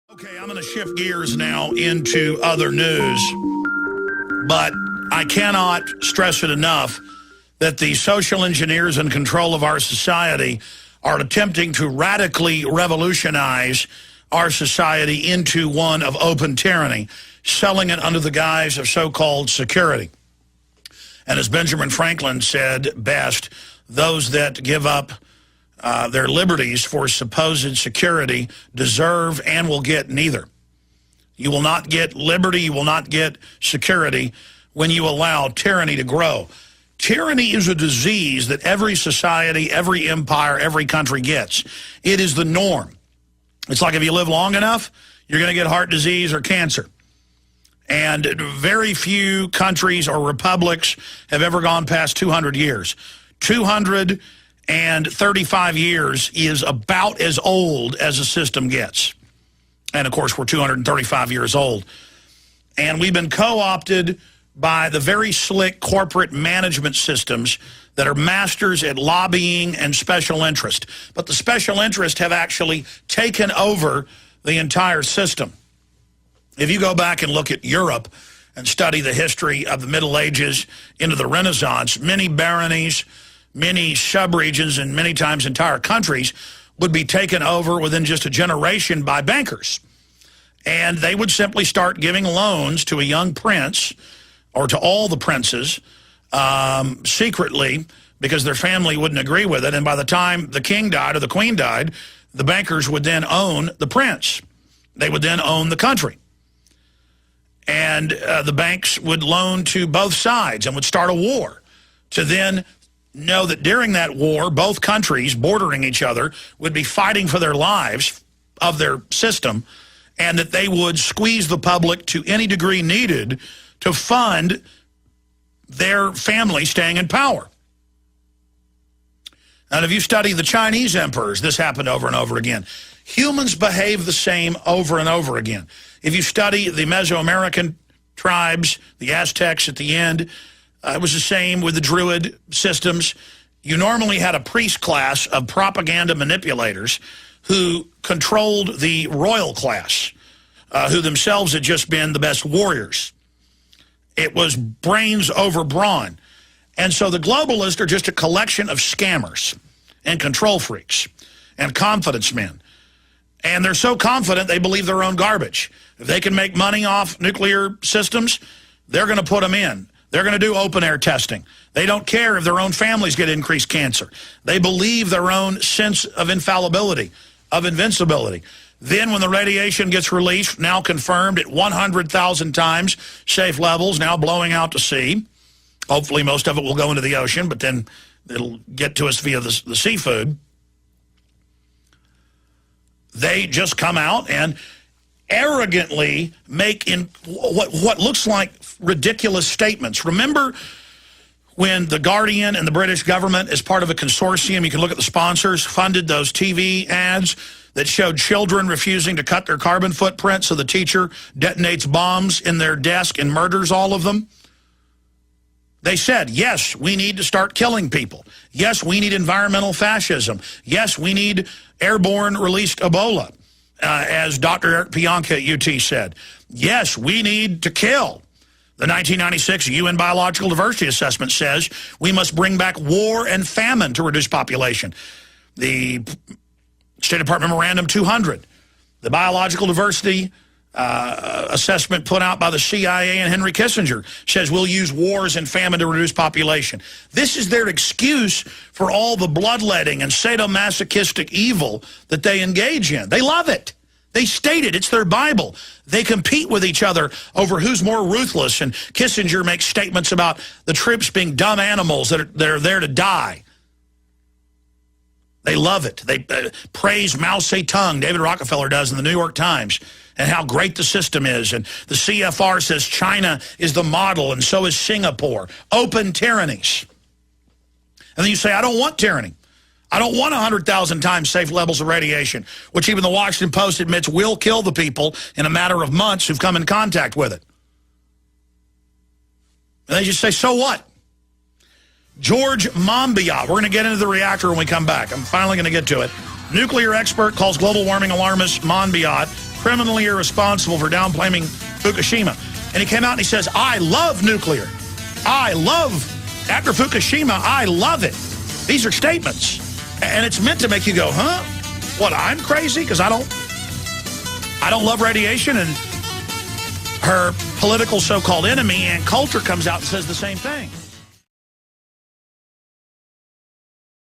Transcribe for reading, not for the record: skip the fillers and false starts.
Okay, I'm going to shift gears now into other news, but I cannot stress it enough that the social engineers in control of our society are attempting to radically revolutionize our society into one of open tyranny, selling it under the guise of so-called security. And as Benjamin Franklin said best, those that give up their liberties for supposed security deserve and will get neither. You will not get liberty, you will not get security when you allow tyranny to grow. Tyranny is a disease that every society, every empire, every country gets. It is the norm. It's like if you live long enough, you're going to get heart disease or cancer. And very few countries or republics have ever gone past 200 years. 235 years is about as old as a system gets. And, of course, we're 235 years old. And we've been co-opted by the very slick corporate management systems that are masters at lobbying and special interest. But the special interests have actually taken over the entire system. If you go back and look at Europe and study the history of the Middle Ages into the Renaissance, many baronies, many subregions, and many times entire countries would be taken over within just a generation by bankers. And they would simply start giving loans to a young prince or to all the princes secretly because their family wouldn't agree with it. And by the time the king died or the queen died, the bankers would then own the prince. They would then own the country. And the banks would loan to both sides and would start a war to then know that during that war, both countries bordering each other would be fighting for their lives of their system, and that they would squeeze the public to any degree needed to fund their family staying in power. And if you study the Chinese emperors, this happened over and over again. Humans behave the same over and over again. If you study the Mesoamerican tribes, the Aztecs at the end, it was the same with the Druid systems. You normally had a priest class of propaganda manipulators who controlled the royal class, who themselves had just been the best warriors. It was brains over brawn. And so the globalists are just a collection of scammers and control freaks and confidence men. And they're so confident they believe their own garbage. If they can make money off nuclear systems, they're going to put them in. They're going to do open-air testing. They don't care if their own families get increased cancer. They believe their own sense of infallibility, of invincibility. Then when the radiation gets released, now confirmed at 100,000 times safe levels, now blowing out to sea. Hopefully most of it will go into the ocean, but then it'll get to us via the seafood. They just come out and arrogantly make in what looks like ridiculous statements. Remember when The Guardian and the British government, as part of a consortium, you can look at the sponsors, funded those TV ads that showed children refusing to cut their carbon footprint so the teacher detonates bombs in their desk and murders all of them? They said, yes, we need to start killing people. Yes, we need environmental fascism. Yes, we need airborne released Ebola, as Dr. Eric Pianka at UT said. Yes, we need to kill. The 1996 UN Biological Diversity Assessment says we must bring back war and famine to reduce population. The State Department Memorandum 200, the Biological Diversity assessment put out by the CIA and Henry Kissinger, says we'll use wars and famine to reduce population. This is their excuse for all the bloodletting and sadomasochistic evil that they engage in. They love it. They state it. It's their Bible. They compete with each other over who's more ruthless, and Kissinger makes statements about the troops being dumb animals that are there to die. They love it. They praise Mao Zedong, David Rockefeller does in the New York Times, and how great the system is. And the CFR says China is the model, and so is Singapore. Open tyrannies. And then you say, I don't want tyranny. I don't want 100,000 times safe levels of radiation, which even the Washington Post admits will kill the people in a matter of months who've come in contact with it. And they just say, so what? George Monbiot. We're going to get into the reactor when we come back. I'm finally going to get to it. Nuclear expert calls global warming alarmist Monbiot criminally irresponsible for downplaying Fukushima. And he came out and he says, I love nuclear. After Fukushima, I love it. These are statements. And it's meant to make you go, huh? What, I'm crazy? Because I don't love radiation. And her political so-called enemy, Ann Coulter, comes out and says the same thing.